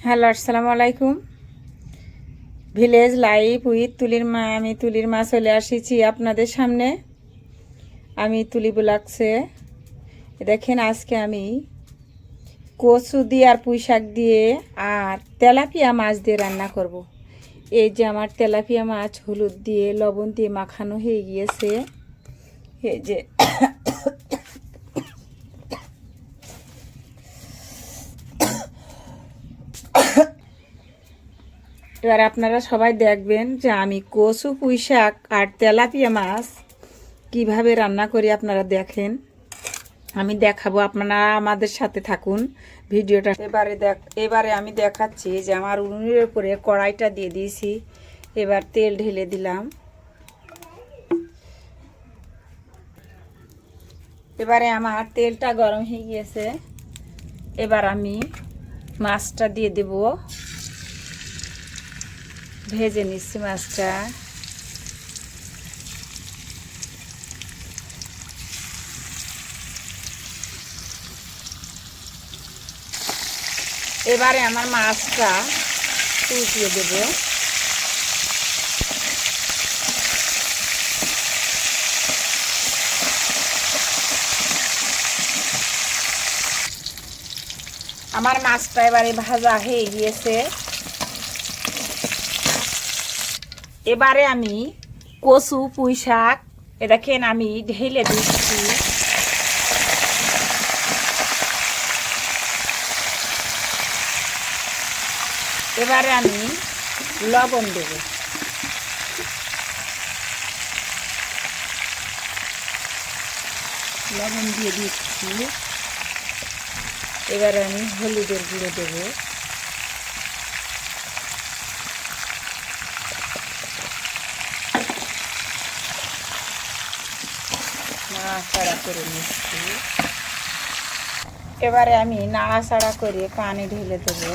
Hello, আসসালামু আলাইকুম। Village life with তুলির মা। আমি তুলির মা চলে আসিছি আপনাদের সামনে। আমি তুলি ব্লগসে। দেখেন, আজকে আমি কচু দিয়ে আর পুঁই শাক দিয়ে আর তেলাপিয়া মাছ দিয়ে রান্না করব। এই যে আমার তেলাপিয়া মাছ হলুদ দিয়ে লবণ দিয়ে মাখানো হয়ে গিয়েছে। এই যে এবার আপনারা সবাই দেখবেন যে আমি কচু পুঁই শাক আর তেলাপিয়া মাছ কিভাবে রান্না করি। আপনারা দেখেন, আমি দেখাবো, আপনারা আমাদের সাথে থাকুন ভিডিওটা। এবারে আমি দেখাচ্ছি যে আমার উনুনের উপরে কড়াইটা দিয়ে দিয়েছি। এবার তেল ঢেলে দিলাম। এবারে আমার তেলটা গরম হয়ে গিয়েছে। এবার আমি মাছটা দিয়ে দেব। ভেজে নিচ্ছি মাছটা। এবারে আমার মাছটা উল্টিয়ে দেব। আমার মাছটা এবারে ভাজা হয়ে গিয়েছে। এবারে আমি কচু পুঁই শাক দেখেন আমি ঢেলে দিচ্ছি। এবারে আমি লবণ দেব। লবণ দিয়ে দিচ্ছি। এবারে আমি হলুদের গুঁড়ো দেব। নাড়াচাড়া করে নিচ্ছি। এবারে আমি নাড়াচাড়া করে পানি ঢেলে দেবো।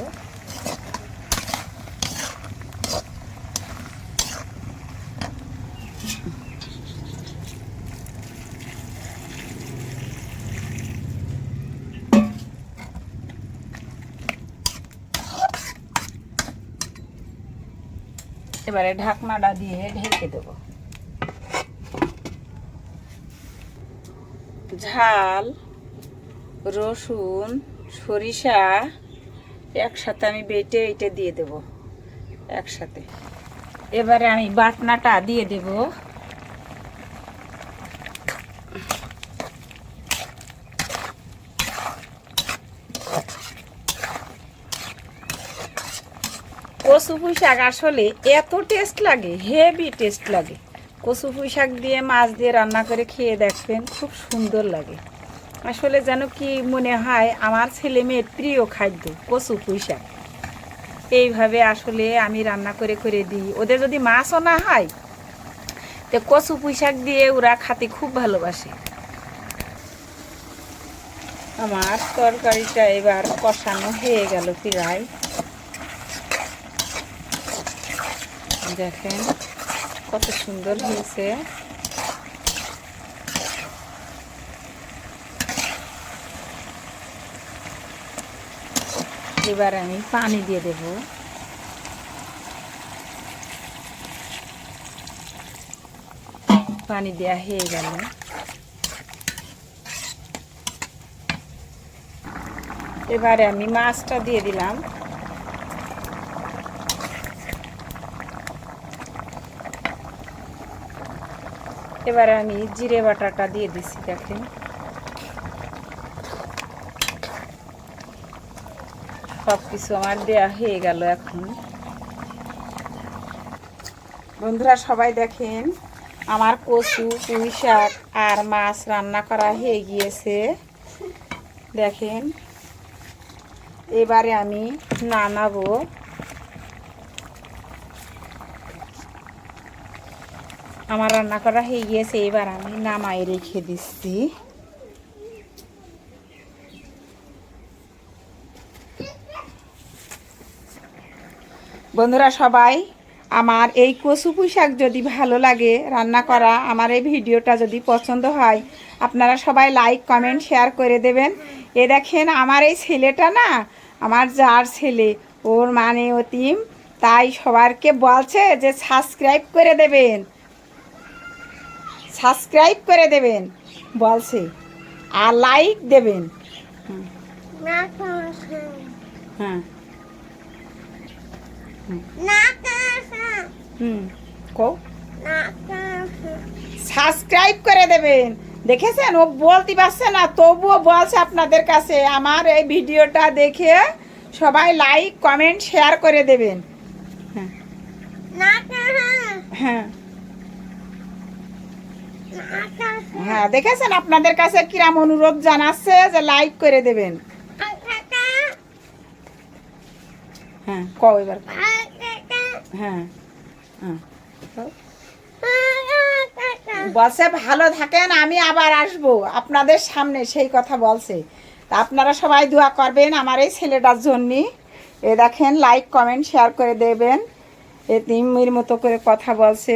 এবারে ঢাকনাটা দিয়ে ঢেকে দেব। ঝাল, রসুন, সরিষা একসাথে আমি বেটে এইটা দিয়ে দেব একসাথে। এবারে আমি বাটনাটা দিয়ে দেব। কচু পুঁই শাক আসলে এত টেস্ট লাগে, হেভি টেস্ট লাগে। কচু পুঁই শাক দিয়ে মাছ দিয়ে রান্না করে খেয়ে দেখবেন, খুব সুন্দর লাগে। আসলে যেন কি মনে হয় আমার ছেলে মেয়ের প্রিয় খাদ্য কচু পুঁই শাক। এইভাবে আসলে আমি রান্না করে করে দিই। ওদের যদি মাছও না হয় তো কচু পুঁই শাক দিয়ে ওরা খেতে খুব ভালোবাসে। আমার তরকারিটা এবার কষানো হয়ে গেল প্রায়। দেখেন কত সুন্দর হয়েছে। এবার আমি পানি দিয়ে দেব। পানি দেওয়া হয়ে গেল। এবারে আমি মাছটা দিয়ে দিলাম। এবারে আমি জিরে বাটাটা দিয়ে দিচ্ছি। দেখেন সব কিছু আমার দেয়া হয়ে গেল। এখন বন্ধুরা সবাই দেখেন, আমার কচু পুঁই শাক আর মাছ রান্না করা হয়ে গিয়েছে। দেখেন এবারে আমি নামাবো। আমার রান্না করা হয়ে গিয়েছে। এবার আমি নামাই রেখে দিচ্ছি। বন্ধুরা সবাই, আমার এই কচু পুঁই শাক যদি ভালো লাগে রান্না করা, আমার এই ভিডিওটা যদি পছন্দ হয়, আপনারা সবাই লাইক কমেন্ট শেয়ার করে দেবেন। এ দেখেন আমার এই ছেলেটা না, আমার যার ছেলে, ওর মানে অতিম, তাই সবারকে বলছে যে সাবস্ক্রাইব করে দেবেন, সাবস্ক্রাইব করে দেবেন বলছে, আর লাইক দেবেন। হ্যাঁ কো সাবস্ক্রাইব করে দেবেন। দেখেছেন ও বলতে পারছে না, তবুও বলছে আপনাদের কাছে আমার এই ভিডিওটা দেখে সবাই লাইক কমেন্ট শেয়ার করে দেবেন। হ্যাঁ হ্যাঁ হ্যাঁ দেখেছেন আপনাদের কাছে কিরাম অনুরোধ জানাচ্ছে যে লাইক করে দেবেন। হ্যাঁ কও এবার। হ্যাঁ হ্যাঁ বলছে ভালো থাকেন, আমি আবার আসব আপনাদের সামনে, সেই কথা বলছে। তা আপনারা সবাই দোয়া করবেন আমার এই ছেলেটার জন্য। এ দেখেন লাইক কমেন্ট শেয়ার করে দেবেন। এতিমের মতো করে কথা বলছে।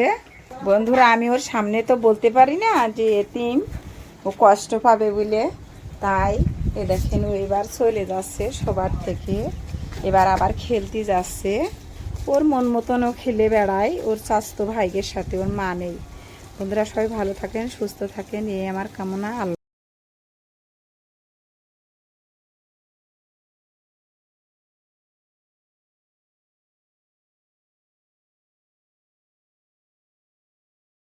বন্ধুরা আমি ওর সামনে তো বলতে পারি না যে এতিম, ও কষ্ট পাবে বলে, তাই এ দেখেন ও এবার চলে যাচ্ছে সবার থেকে, এবার আবার খেলতে যাচ্ছে। ওর মন মতনও খেলে বেড়ায় ওর চাচাতো ভাইয়ের সাথে, ওর মা নেই। বন্ধুরা সবাই ভালো থাকেন, সুস্থ থাকেন, এই আমার কামনা। আল্লাহ।